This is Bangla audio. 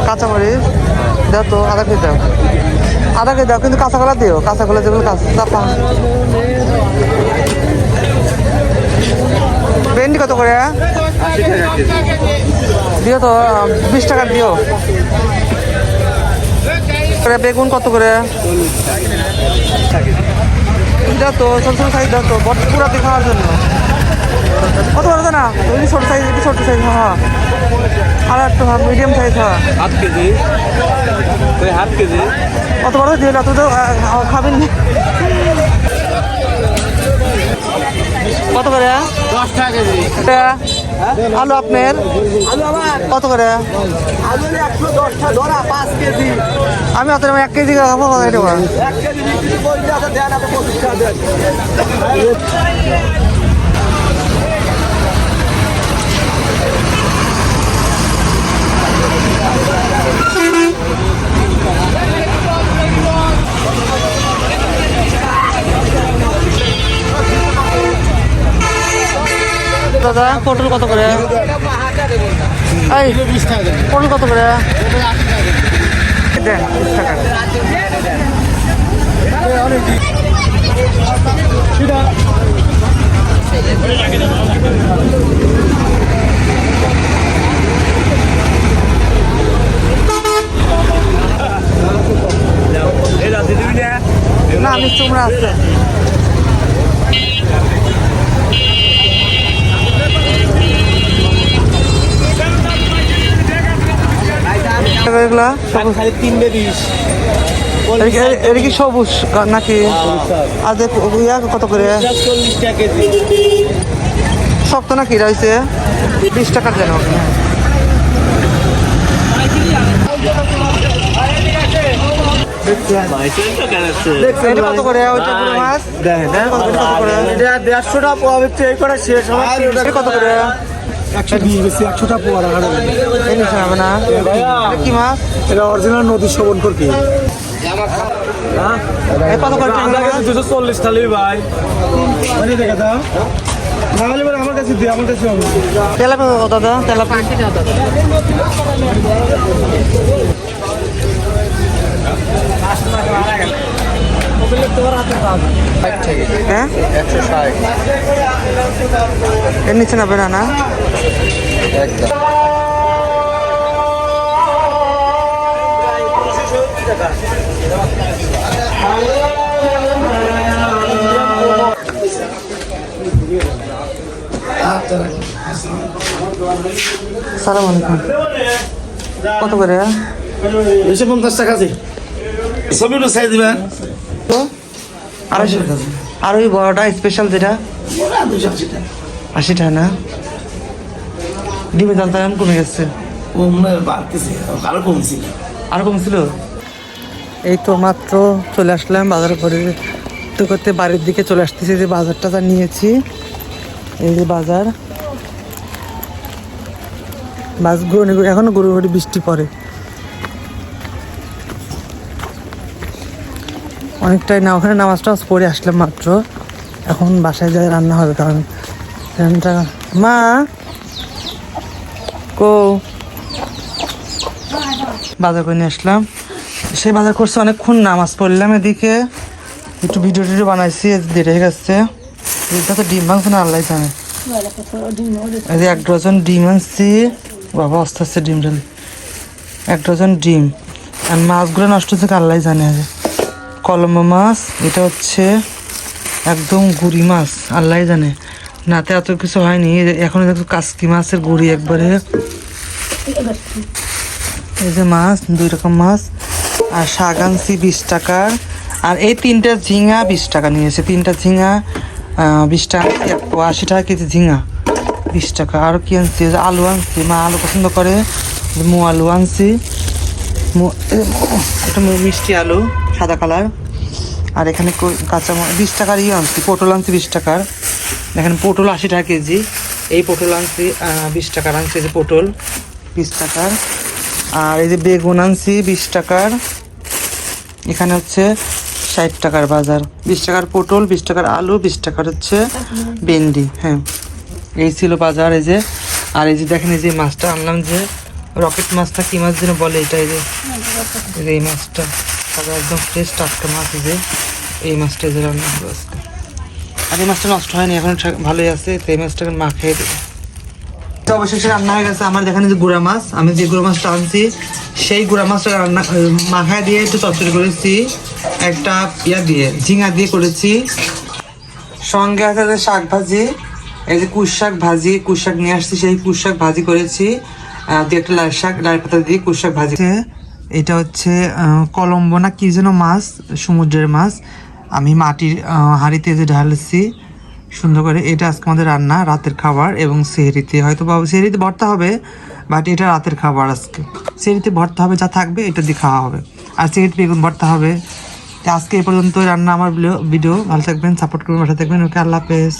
কাঁচামরিচ দাও তো, আধা কেজি দাও, আধা কেজি দাও, কিন্তু কাঁচা কলা দিও, কাঁচা কলা যেগুলো চাপা। ভেন্ডি কত করে দিও তো? 20 টাকা দিও। বেগুন কত করে দাও তো? ছোট ছোট সাইজ দাও তো, পুরাতে খাওয়ার জন্য। কত বড় না? ছোট সাইজ, ছোট সাইজ। হ্যাঁ, আর একটু মিডিয়াম সাইজ। হ্যাঁ, হাফ কেজি, হাফ কেজি। কত বড় দিয়ে এত তো খাবেন। কত করে? 10 টাকা কেজি। আলু আপনার কত করে? আমি অত 1 কেজি খাবো। দাদা পটল কত করে? এই পটল কত করে দেন? 20 টাকা। না আমি তোমরা আছে এটা কি সবুজ নাকি? আর কত করে? 40 টাকা কেজি। শক্ত নাকি রয়েছে? 20 টাকার যেন। কত করে মাছ? দেড়শো টাকা পোয়া বিক্রি করে শেষ হয়। কত করে? 100 টাকা পোয়া রাখা যাবে না। কি মাছ? এটা অরিজিনাল নদী শোভন করকি। কত করে? 240 থালি ভাই। দেখা দাও নাহলে আমার কাছে দিয়ে, আমার কাছে তেলাপিয়া কত দাদা? তেলাপিয়া হ্যাঁ 160 এর নিচে না বেড়া না। সালাম আলাইকুম। কত করে? 250 টাকা আছে। সবই তো সাইজ দিবেন তো 250 টাকা। আর ওই বড়টা স্পেশাল যেটা 80 টাকা না? ডিমের দাম তো এখন কমে গেছে। ও মনে হয় বাড়তেছে, আরো কমছিল। আরো কমছিল। এই তো মাত্র চলে আসলাম বাজারে করে করতে বাড়ির দিকে চলে আসতেছি। যে বাজারটা যা নিয়েছি, এই যে বাজার এখনো গরু গরু বৃষ্টি পড়ে অনেকটাই না। ওখানে নামাজ টামাজ পড়ে আসলাম মাত্র। এখন বাসায় যাই রান্না হবে, কারণ মা কো বাজার করে নিয়ে আসলাম। সেই বাজার করছে অনেকক্ষণ, নামাজ পড়লাম, এদিকে একটু ভিডিও টিডিও বানাইছি, দেরি হয়ে গেছে। এটা তো ডিম ভাঙছে না, আল্লাহ জানে। এই যে 1 ডজন ডিম আনছি, বাবা আস্তে আস্তে ডিম ঢালি। 1 ডজন ডিম। আর মাছগুলো নষ্ট হচ্ছে আল্লাহ জানে। কলম্বো মাছ, এটা হচ্ছে একদম গুড়ি মাছ, আল্লাহ জানে। নাতে এত কিছু হয়নি, এখন দেখো কাসকি মাছের গুড়ি একবারে। এই যে মাছ, 2 রকম মাছ। আর শাক আনছি 20 টাকার। আর এই 3টা ঝিঙা 20 টাকা নিয়েছে। 3টা ঝিঙা 20 টাকা, 80 টাকা কেজি ঝিঙা 20 টাকা। আর কি আনছি? আলু আনছি, মা আলু পছন্দ করে, আলু আনছি, একটা মিষ্টি আলু সাদা কালার। আর এখানে কাঁচা 20 টাকার আনছি। পটল আনছি 20 টাকার। এখানে পটল 80 টাকা কেজি। এই পটল আনছি 20 টাকার আনছি, যে পটল 20 টাকার। আর এই যে বেগুন আনছি 20 টাকার। এখানে হচ্ছে 60 টাকার বাজার। 20 টাকার পটল, 20 টাকার আলু, 20 টাকার হচ্ছে ভেন্ডি। হ্যাঁ, এই ছিল বাজার। এই যে, আর এই যে দেখেন, এই যে মাছটা আনলাম, যে রকেট মাছটা কি মাছ যেন বলে, এটাই যে এই মাছটা তারপর একদম ফ্রেশ টাটকা মাছ, এই যে এই মাছটা যে রান্না হলো আজকে। আর এই মাছটা নষ্ট হয়নি, এখন ভালোই আছে, তো এই মাছটাকে মাখিয়ে দেবো। তো অবশেষে রান্না হয়ে গেছে আমার। দেখেন যে গুঁড়া মাছ, আমি যে গুঁড়া মাছটা আনছি সেই গুঁড়া মাছটা রান্না মাখায় দিয়ে একটু চচ্চড়ি করেছি, একটা দিয়ে ঝিঙা দিয়ে করেছি। সঙ্গে আছে যে শাক ভাজি, এই যে কুশ শাক ভাজি, কুশ শাক নিয়ে আসছি, সেই কুশ শাক ভাজি করেছি দিয়ে একটা লাল শাক, লাল পাতা দিয়ে কুশ শাক ভাজি। এটা হচ্ছে কলম্বো না কি যেন মাছ, সমুদ্রের মাছ, আমি মাটির হাঁড়িতে যে ঢালেছি সুন্দর করে। এটা আজকে আমাদের রান্না, রাতের খাবার, এবং সেহরিতে হয়তো বা সেহরিতে ভর্তা হবে, বাট এটা রাতের খাবার। আজকে সেহরিতে ভর্তা হবে, যা থাকবে এটা দিয়ে খাওয়া হবে, আর সেহরিতে বেগুন ভর্তা হবে। তো আজকে এই পর্যন্ত রান্না আমার ভিডিও। ভালো থাকবেন, সাপোর্ট করবেন, ভালো থাকবেন। ওকে, আল্লাহ হাফেজ।